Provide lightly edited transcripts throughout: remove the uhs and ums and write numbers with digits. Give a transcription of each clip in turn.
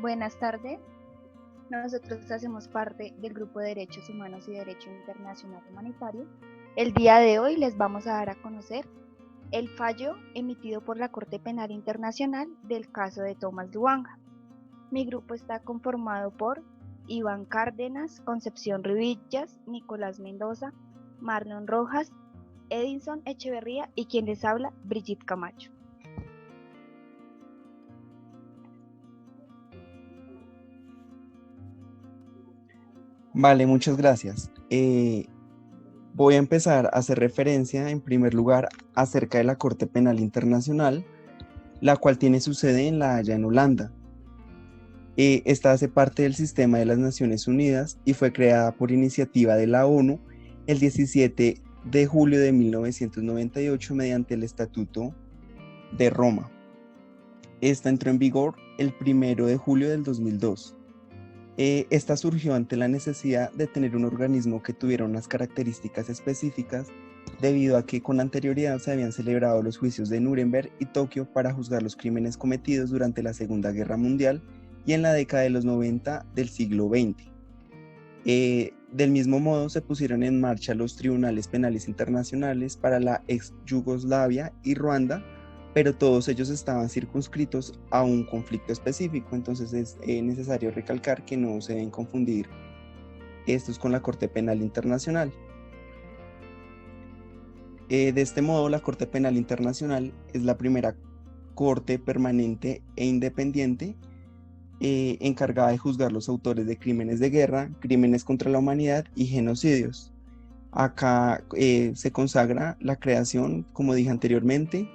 Buenas tardes. Nosotros hacemos parte del Grupo de Derechos Humanos y Derecho Internacional Humanitario. El día de hoy les vamos a dar a conocer el fallo emitido por la Corte Penal Internacional del caso de Tomás Luanga. Mi grupo está conformado por Iván Cárdenas, Concepción Rubillas, Nicolás Mendoza, Marlon Rojas, Edinson Echeverría y quien les habla, Brigitte Camacho. Vale, muchas gracias. Voy a empezar a hacer referencia en primer lugar acerca de la Corte Penal Internacional, la cual tiene su sede en La Haya, en Holanda. Esta hace parte del sistema de las Naciones Unidas y fue creada por iniciativa de la ONU el 17 de julio de 1998 mediante el Estatuto de Roma. Esta entró en vigor el 1 de julio del 2002. Esta surgió ante la necesidad de tener un organismo que tuviera unas características específicas, debido a que con anterioridad se habían celebrado los juicios de Nuremberg y Tokio para juzgar los crímenes cometidos durante la Segunda Guerra Mundial y en la década de los 90 del siglo XX. Del mismo modo, se pusieron en marcha los tribunales penales internacionales para la ex Yugoslavia y Ruanda, pero todos ellos estaban circunscritos a un conflicto específico. Entonces es necesario recalcar que no se deben confundir estos con la Corte Penal Internacional. De este modo, la Corte Penal Internacional es la primera corte permanente e independiente encargada de juzgar los autores de crímenes de guerra, crímenes contra la humanidad y genocidios. Acá se consagra la creación, como dije anteriormente,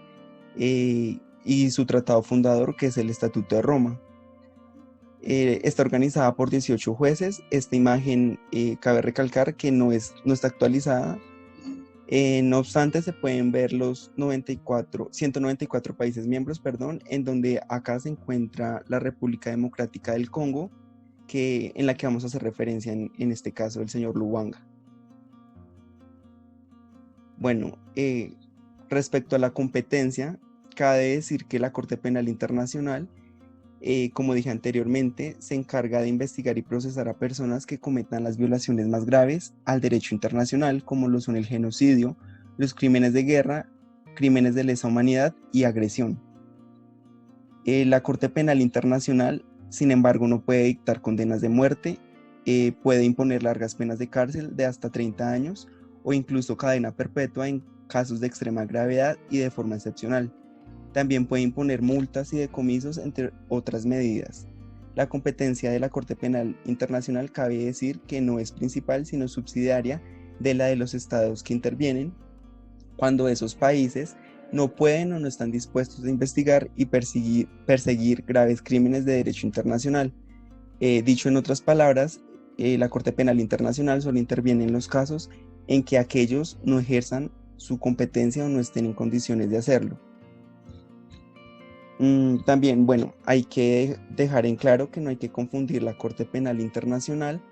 y su tratado fundador, que es el Estatuto de Roma. Está organizada por 18 jueces. Esta imagen cabe recalcar que no está actualizada. No obstante, se pueden ver los 194 países miembros, en donde acá se encuentra la República Democrática del Congo, en la que vamos a hacer referencia en este caso el señor Luanga. Bueno, respecto a la competencia, cabe decir que la Corte Penal Internacional, como dije anteriormente, se encarga de investigar y procesar a personas que cometan las violaciones más graves al derecho internacional, como lo son el genocidio, los crímenes de guerra, crímenes de lesa humanidad y agresión. La Corte Penal Internacional, sin embargo, no puede dictar condenas de muerte, puede imponer largas penas de cárcel de hasta 30 años o incluso cadena perpetua en casos de extrema gravedad y de forma excepcional. También puede imponer multas y decomisos, entre otras medidas. La competencia de la Corte Penal Internacional cabe decir que no es principal, sino subsidiaria de la de los estados que intervienen, cuando esos países no pueden o no están dispuestos a investigar y perseguir graves crímenes de derecho internacional. Dicho en otras palabras, la Corte Penal Internacional solo interviene en los casos en que aquellos no ejerzan su competencia o no estén en condiciones de hacerlo. También, bueno, hay que dejar en claro que no hay que confundir la Corte Penal Internacional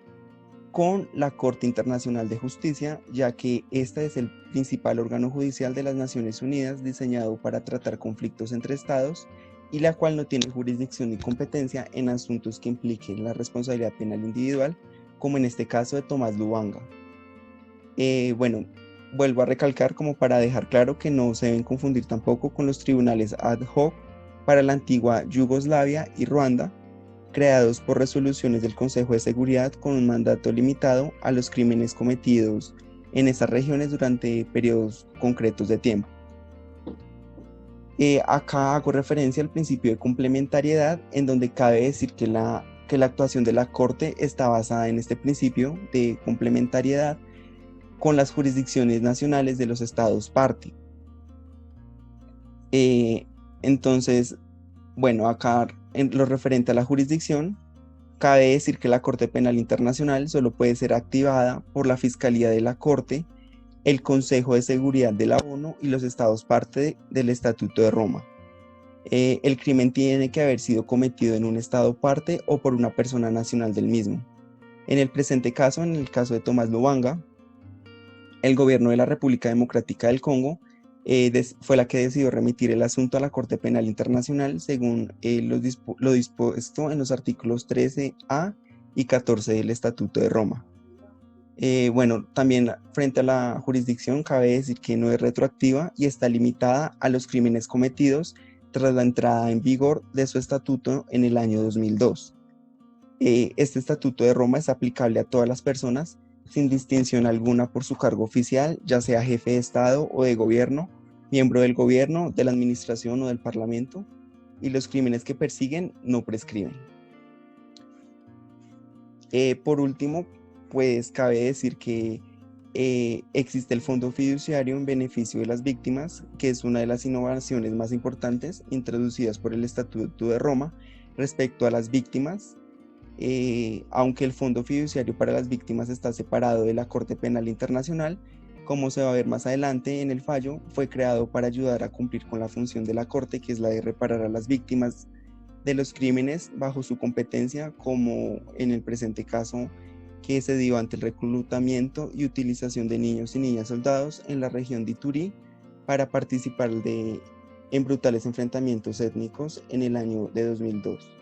con la Corte Internacional de Justicia, ya que esta es el principal órgano judicial de las Naciones Unidas diseñado para tratar conflictos entre estados y la cual no tiene jurisdicción ni competencia en asuntos que impliquen la responsabilidad penal individual, como en este caso de Tomás Luanga. Bueno, vuelvo a recalcar como para dejar claro que no se deben confundir tampoco con los tribunales ad hoc para la antigua Yugoslavia y Ruanda, creados por resoluciones del Consejo de Seguridad con un mandato limitado a los crímenes cometidos en esas regiones durante periodos concretos de tiempo. Acá hago referencia al principio de complementariedad, en donde cabe decir que la actuación de la Corte está basada en este principio de complementariedad con las jurisdicciones nacionales de los estados parte. Entonces, bueno, acá en lo referente a la jurisdicción, cabe decir que la Corte Penal Internacional solo puede ser activada por la Fiscalía de la Corte, el Consejo de Seguridad de la ONU y los estados parte del Estatuto de Roma. El crimen tiene que haber sido cometido en un estado parte o por una persona nacional del mismo. En el presente caso, en el caso de Tomás Luanga, el gobierno de la República Democrática del Congo fue la que decidió remitir el asunto a la Corte Penal Internacional según lo dispuesto en los artículos 13A y 14 del Estatuto de Roma. Bueno, también frente a la jurisdicción cabe decir que no es retroactiva y está limitada a los crímenes cometidos tras la entrada en vigor de su estatuto en el año 2002. Este Estatuto de Roma es aplicable a todas las personas sin distinción alguna por su cargo oficial, ya sea jefe de Estado o de gobierno, miembro del gobierno, de la administración o del parlamento, y los crímenes que persiguen no prescriben. Por último, pues cabe decir que existe el Fondo Fiduciario en beneficio de las víctimas, que es una de las innovaciones más importantes introducidas por el Estatuto de Roma respecto a las víctimas. Aunque el Fondo Fiduciario para las Víctimas está separado de la Corte Penal Internacional, como se va a ver más adelante en el fallo, fue creado para ayudar a cumplir con la función de la Corte, que es la de reparar a las víctimas de los crímenes bajo su competencia, como en el presente caso que se dio ante el reclutamiento y utilización de niños y niñas soldados en la región de Ituri para participar en brutales enfrentamientos étnicos en el año de 2002.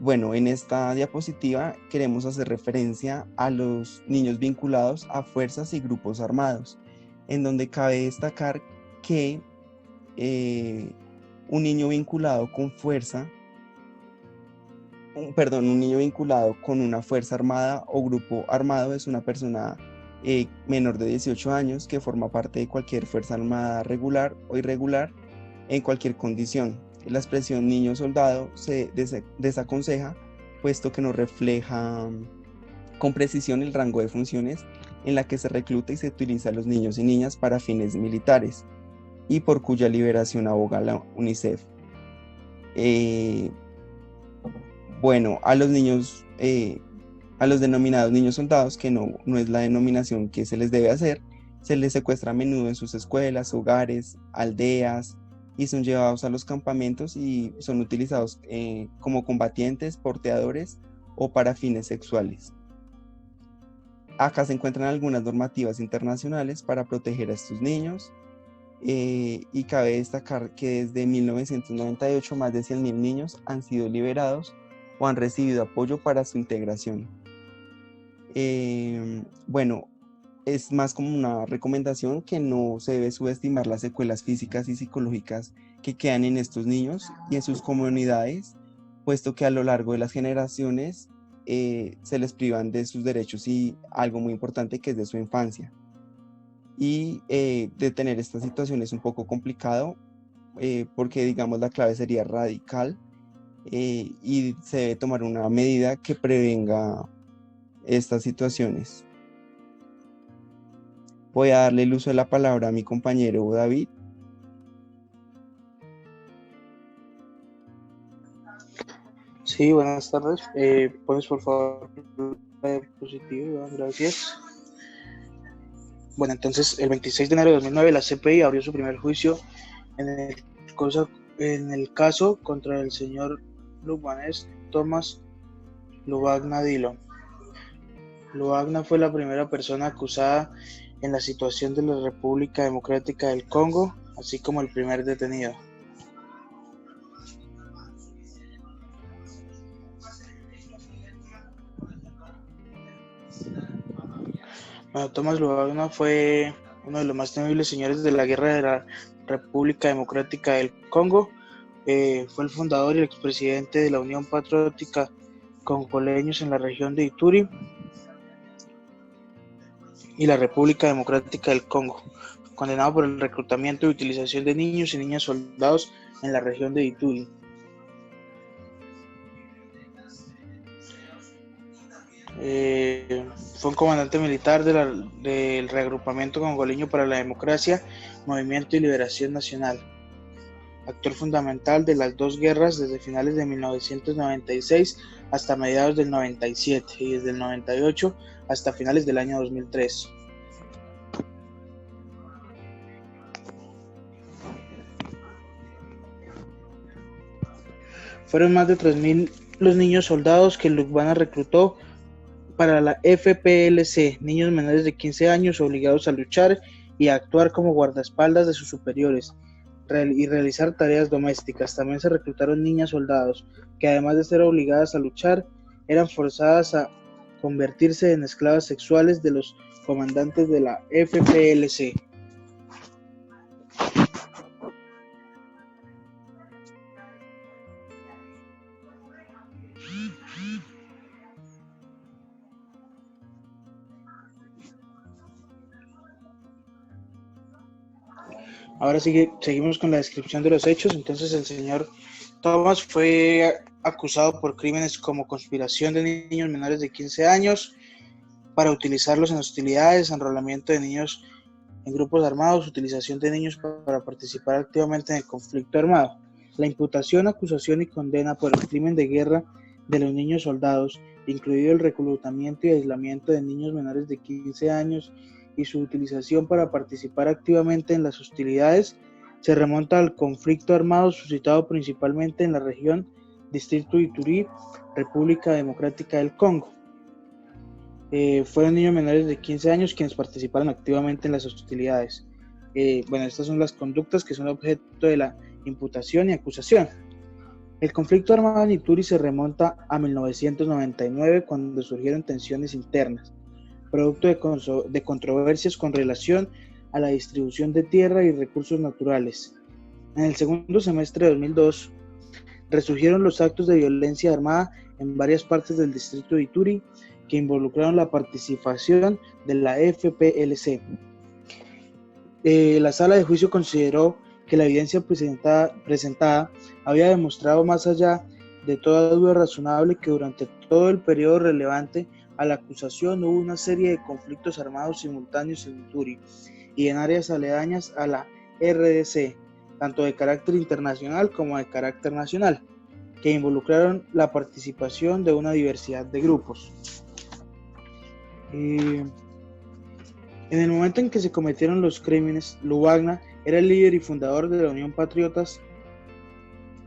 Bueno, en esta diapositiva queremos hacer referencia a los niños vinculados a fuerzas y grupos armados, en donde cabe destacar que un niño vinculado con una fuerza armada o grupo armado es una persona menor de 18 años que forma parte de cualquier fuerza armada regular o irregular en cualquier condición. La expresión niño soldado se desaconseja, puesto que no refleja con precisión el rango de funciones en la que se recluta y se utiliza a los niños y niñas para fines militares, y por cuya liberación aboga la UNICEF. Bueno, a los denominados niños soldados, que no es la denominación que se les debe hacer, se les secuestra a menudo en sus escuelas, hogares, aldeas, y son llevados a los campamentos y son utilizados como combatientes, porteadores o para fines sexuales. Acá se encuentran algunas normativas internacionales para proteger a estos niños, y cabe destacar que desde 1998 más de 100.000 niños han sido liberados o han recibido apoyo para su integración. Bueno, es más como una recomendación que no se debe subestimar las secuelas físicas y psicológicas que quedan en estos niños y en sus comunidades, puesto que a lo largo de las generaciones se les privan de sus derechos y algo muy importante que es de su infancia. Y detener esta situación es un poco complicado porque, digamos, la clave sería radical y se debe tomar una medida que prevenga estas situaciones. Voy a darle el uso de la palabra a mi compañero David. Sí, buenas tardes. ¿Pones por favor la diapositiva? Gracias. Bueno, entonces el 26 de enero de 2009 la CPI abrió su primer juicio en el caso contra el señor Lubanés Tomás Lubagna Dillon. Lubagna fue la primera persona acusada en la situación de la República Democrática del Congo, así como el primer detenido. Bueno, Tomás Lubagna fue uno de los más temibles señores de la Guerra de la República Democrática del Congo. Fue el fundador y el expresidente de la Unión Patriótica Congoleños en la región de Ituri y la República Democrática del Congo, condenado por el reclutamiento y utilización de niños y niñas soldados en la región de Ituri. Fue un comandante militar del Reagrupamiento Congoleño para la Democracia, Movimiento y Liberación Nacional. Actor fundamental de las dos guerras desde finales de 1996 hasta mediados del 97 y desde el 98 hasta finales del año 2003. Fueron más de 3.000 los niños soldados que Lubagna reclutó para la FPLC, niños menores de 15 años obligados a luchar y actuar como guardaespaldas de sus superiores y realizar tareas domésticas. También se reclutaron niñas soldados, que además de ser obligadas a luchar, eran forzadas a convertirse en esclavas sexuales de los comandantes de la FPLC. Ahora seguimos con la descripción de los hechos. Entonces el señor Thomas fue acusado por crímenes como conspiración de niños menores de 15 años para utilizarlos en hostilidades, enrolamiento de niños en grupos armados, utilización de niños para participar activamente en el conflicto armado. La imputación, acusación y condena por el crimen de guerra de los niños soldados, incluido el reclutamiento y aislamiento de niños menores de 15 años y su utilización para participar activamente en las hostilidades, se remonta al conflicto armado suscitado principalmente en la región Distrito de Ituri, República Democrática del Congo. Fueron niños menores de 15 años quienes participaron activamente en las hostilidades. Estas son las conductas que son objeto de la imputación y acusación. El conflicto armado en Ituri se remonta a 1999, cuando surgieron tensiones internas, producto de controversias con relación a la distribución de tierra y recursos naturales. En el segundo semestre de 2002, resurgieron los actos de violencia armada en varias partes del distrito de Ituri, que involucraron la participación de la FPLC. La sala de juicio consideró que la evidencia presentada había demostrado, más allá de toda duda razonable, que durante todo el periodo relevante a la acusación hubo una serie de conflictos armados simultáneos en Ituri y en áreas aledañas a la RDC, tanto de carácter internacional como de carácter nacional, que involucraron la participación de una diversidad de grupos. En el momento en que se cometieron los crímenes, Lubagna era el líder y fundador de la Unión Patriotas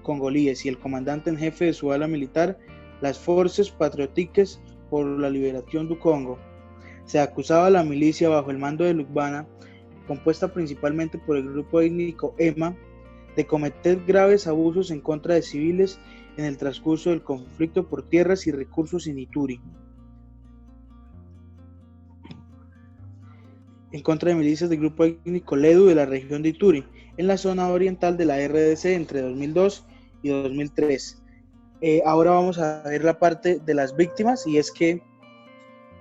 Congolíes y el comandante en jefe de su ala militar, las Forces Patriotiques por la Liberación du Congo. Se acusaba a la milicia bajo el mando de Lubagna, compuesta principalmente por el grupo étnico EMA, de cometer graves abusos en contra de civiles en el transcurso del conflicto por tierras y recursos en Ituri, en contra de milicias del grupo étnico Ledu de la región de Ituri, en la zona oriental de la RDC entre 2002 y 2003. Ahora vamos a ver la parte de las víctimas, y es que,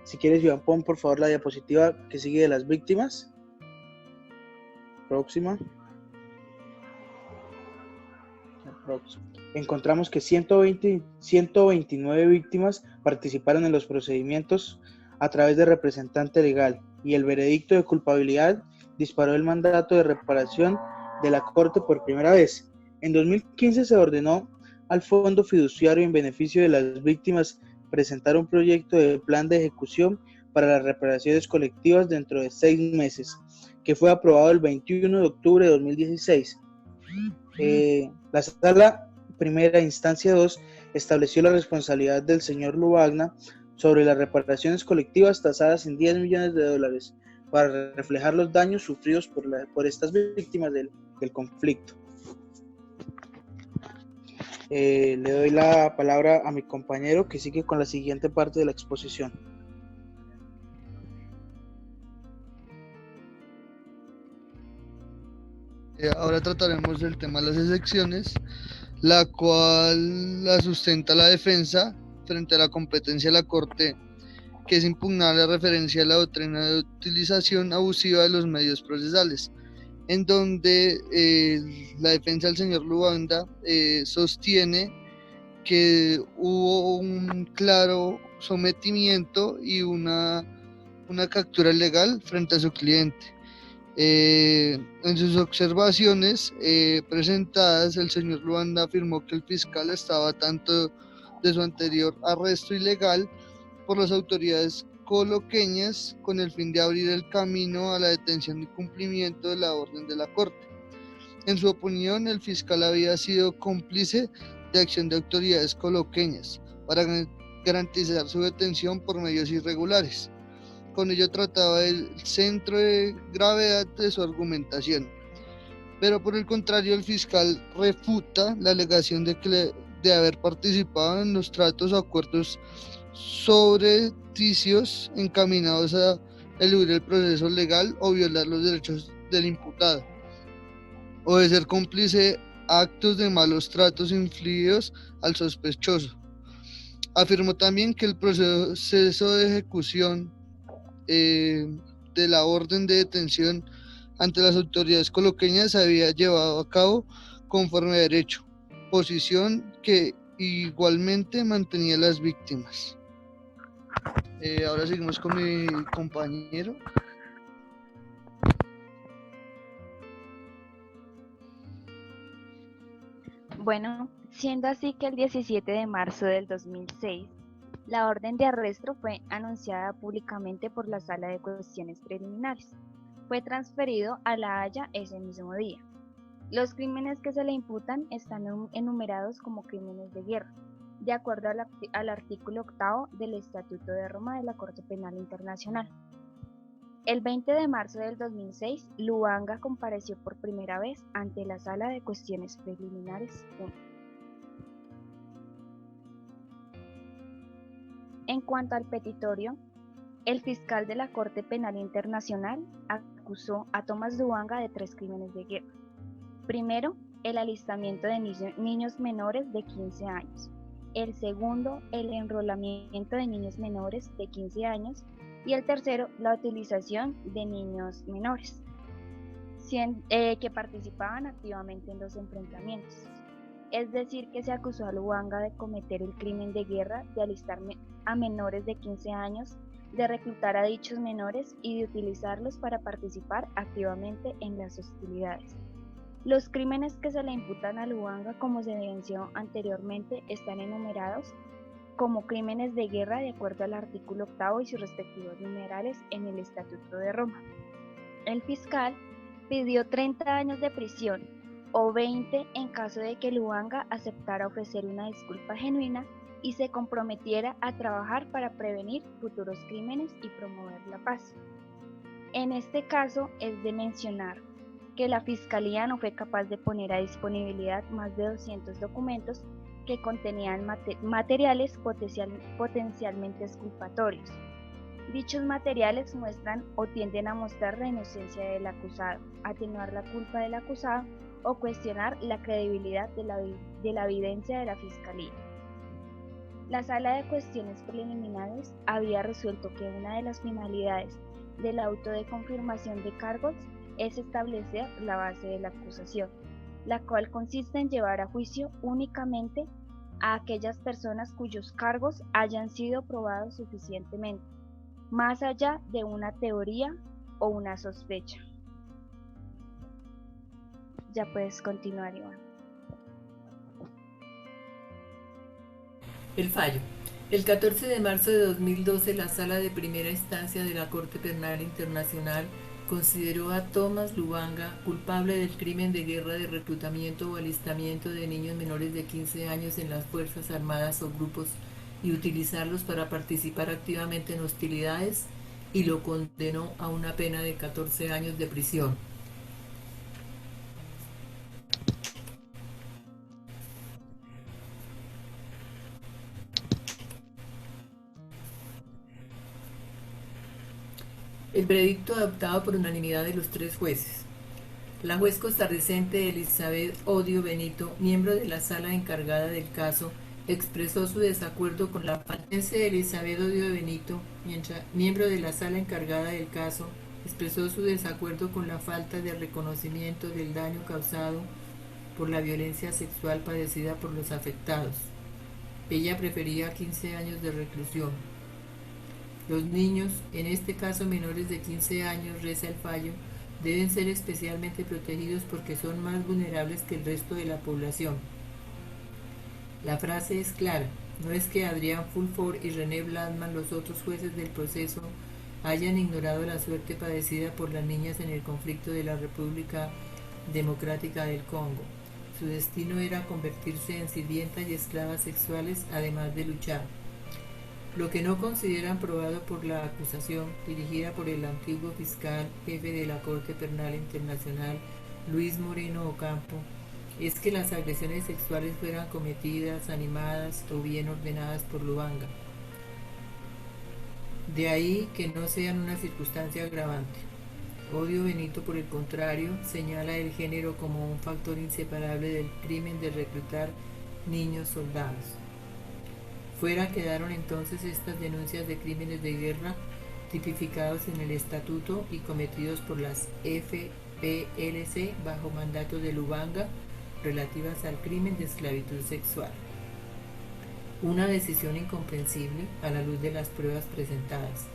si quieres, Iván, pon por favor la diapositiva que sigue de las víctimas. Próxima. Encontramos que 129 víctimas participaron en los procedimientos a través de representante legal, y el veredicto de culpabilidad disparó el mandato de reparación de la Corte por primera vez. En 2015 se ordenó al Fondo Fiduciario en beneficio de las víctimas presentar un proyecto de plan de ejecución para las reparaciones colectivas dentro de 6 meses, que fue aprobado el 21 de octubre de 2016. La Sala Primera Instancia 2 estableció la responsabilidad del señor Lubagna sobre las reparaciones colectivas tasadas en $10 millones para reflejar los daños sufridos por estas víctimas del conflicto. Le doy la palabra a mi compañero, que sigue con la siguiente parte de la exposición. Ahora trataremos del tema de las excepciones, la cual la sustenta la defensa frente a la competencia de la Corte, que es impugnar la referencia a la doctrina de utilización abusiva de los medios procesales, en donde la defensa del señor Lubagna sostiene que hubo un claro sometimiento y una captura legal frente a su cliente. En sus observaciones presentadas, el señor Lubagna afirmó que el fiscal estaba tanto de su anterior arresto ilegal por las autoridades coloqueñas con el fin de abrir el camino a la detención y cumplimiento de la orden de la Corte. En su opinión, el fiscal había sido cómplice de acción de autoridades coloqueñas para garantizar su detención por medios irregulares. Con ello trataba el centro de gravedad de su argumentación. Pero por el contrario, el fiscal refuta la alegación de haber participado en los tratos o acuerdos sobreticios encaminados a eludir el proceso legal o violar los derechos del imputado, o de ser cómplice actos de malos tratos infligidos al sospechoso. Afirmó también que el proceso de ejecución de la orden de detención ante las autoridades coloqueñas se había llevado a cabo conforme a derecho, posición que igualmente mantenía las víctimas. Ahora seguimos con mi compañero. Bueno, siendo así que el 17 de marzo del 2006, la orden de arresto fue anunciada públicamente por la Sala de Cuestiones Preliminares. Fue transferido a La Haya ese mismo día. Los crímenes que se le imputan están enumerados como crímenes de guerra, de acuerdo al artículo 8 del Estatuto de Roma de la Corte Penal Internacional. El 20 de marzo del 2006, Luanga compareció por primera vez ante la Sala de Cuestiones Preliminares 1. En cuanto al petitorio, el fiscal de la Corte Penal Internacional acusó a Tomás Luanga de 3 crímenes de guerra. Primero, el alistamiento de niños menores de 15 años. El segundo, el enrolamiento de niños menores de 15 años. Y el tercero, la utilización de niños menores que participaban activamente en los enfrentamientos. Es decir, que se acusó a Luanga de cometer el crimen de guerra, de alistar a menores de 15 años, de reclutar a dichos menores y de utilizarlos para participar activamente en las hostilidades. Los crímenes que se le imputan a Luanga, como se evidenció anteriormente, están enumerados como crímenes de guerra de acuerdo al artículo 8 y sus respectivos numerales en el Estatuto de Roma. El fiscal pidió 30 años de prisión o 20 en caso de que Luanga aceptara ofrecer una disculpa genuina y se comprometiera a trabajar para prevenir futuros crímenes y promover la paz. En este caso es de mencionar que la Fiscalía no fue capaz de poner a disponibilidad más de 200 documentos que contenían materiales potencialmente exculpatorios. Dichos materiales muestran o tienden a mostrar la inocencia del acusado, atenuar la culpa del acusado o cuestionar la credibilidad de la evidencia de la Fiscalía. La Sala de Cuestiones Preliminares había resuelto que una de las finalidades del auto de confirmación de cargos es establecer la base de la acusación, la cual consiste en llevar a juicio únicamente a aquellas personas cuyos cargos hayan sido probados suficientemente, más allá de una teoría o una sospecha. Ya puedes continuar, Iván. El fallo. El 14 de marzo de 2012, la Sala de Primera Instancia de la Corte Penal Internacional consideró a Tomás Luanga culpable del crimen de guerra de reclutamiento o alistamiento de niños menores de 15 años en las Fuerzas Armadas o grupos y utilizarlos para participar activamente en hostilidades, y lo condenó a una pena de 14 años de prisión. El veredicto adoptado por unanimidad de los 3 jueces. La juez costarricense Elizabeth Odio Benito, miembro de la sala encargada del caso, expresó su desacuerdo con la falta. Elizabeth Odio Benito, miembro de la sala encargada del caso, expresó su desacuerdo con la falta de reconocimiento del daño causado por la violencia sexual padecida por los afectados. Ella prefería 15 años de reclusión. Los niños, en este caso menores de 15 años, reza el fallo, deben ser especialmente protegidos porque son más vulnerables que el resto de la población. La frase es clara, no es que Adrián Fulford y René Blandman, los otros jueces del proceso, hayan ignorado la suerte padecida por las niñas en el conflicto de la República Democrática del Congo. Su destino era convertirse en sirvientas y esclavas sexuales, además de luchar. Lo que no consideran probado por la acusación dirigida por el antiguo fiscal jefe de la Corte Penal Internacional, Luis Moreno Ocampo, es que las agresiones sexuales fueran cometidas, animadas o bien ordenadas por Lubanga. De ahí que no sean una circunstancia agravante. Odio Benito, por el contrario, señala el género como un factor inseparable del crimen de reclutar niños soldados. Fuera quedaron entonces estas denuncias de crímenes de guerra tipificados en el estatuto y cometidos por las FPLC bajo mandato de Lubanga, relativas al crimen de esclavitud sexual. Una decisión incomprensible a la luz de las pruebas presentadas.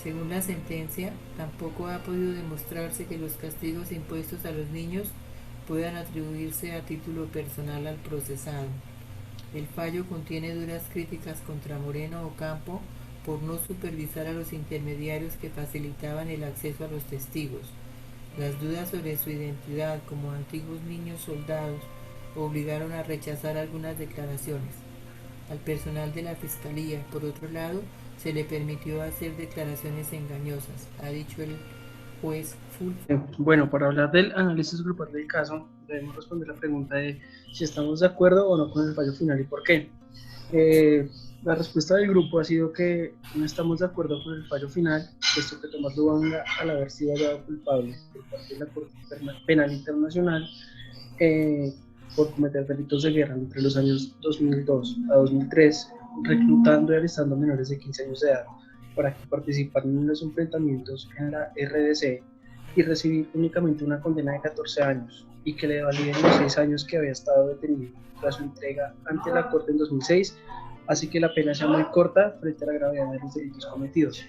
Según la sentencia, tampoco ha podido demostrarse que los castigos impuestos a los niños puedan atribuirse a título personal al procesado. El fallo contiene duras críticas contra Moreno Ocampo por no supervisar a los intermediarios que facilitaban el acceso a los testigos. Las dudas sobre su identidad como antiguos niños soldados obligaron a rechazar algunas declaraciones. Al personal de la Fiscalía, por otro lado, se le permitió hacer declaraciones engañosas, ha dicho el juez Fulfo. Bueno, para hablar del análisis grupal del caso, debemos responder la pregunta de si estamos de acuerdo o no con el fallo final y por qué. La respuesta del grupo ha sido que no estamos de acuerdo con el fallo final, puesto que Tomás Lubanga, al haber sido hallado culpable por parte de la Corte Penal Internacional por cometer delitos de guerra entre los años 2002 a 2003, reclutando y alistando menores de 15 años de edad para que participaran en los enfrentamientos en la RDC y recibir únicamente una condena de 14 años y que le validen los 6 años que había estado detenido tras su entrega ante la Corte en 2006, así que la pena sea muy corta frente a la gravedad de los delitos cometidos.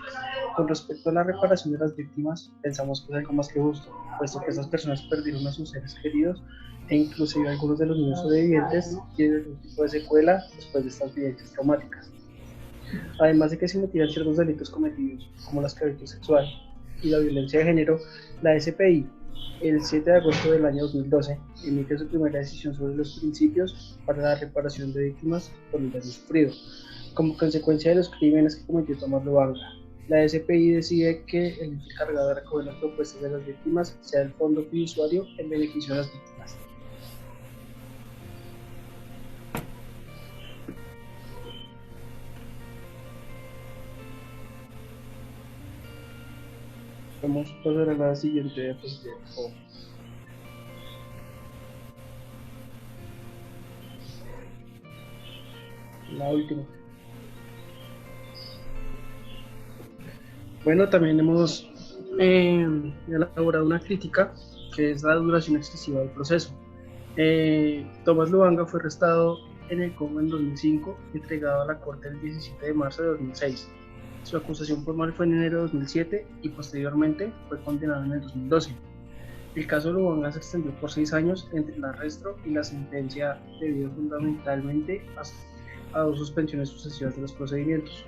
Con respecto a la reparación de las víctimas, pensamos que es algo más que justo, puesto que esas personas perdieron a sus seres queridos e inclusive algunos de los niños sobrevivientes tienen algún tipo de secuela después de estas vivencias traumáticas. Además de que se metieran ciertos delitos cometidos, como la esclavitud sexual y la violencia de género, la SPI, el 7 de agosto del año 2012, emite su primera decisión sobre los principios para la reparación de víctimas por el daño sufrido, como consecuencia de los crímenes que cometió Tomás Lubanga. La SPI decide que el encargado de recoger las propuestas de las víctimas sea el fondo fiduciario en beneficio de las víctimas. Vamos a pasar a la siguiente diapositiva. La última. Bueno, también hemos elaborado una crítica que es la duración excesiva del proceso. Tomás Lubanga fue arrestado en el Congo en 2005 y entregado a la Corte el 17 de marzo de 2006. Su acusación formal fue en enero de 2007 y posteriormente fue condenado en el 2012. El caso de Lubanga se extendió por 6 años entre el arresto y la sentencia debido fundamentalmente a 2 suspensiones sucesivas de los procedimientos.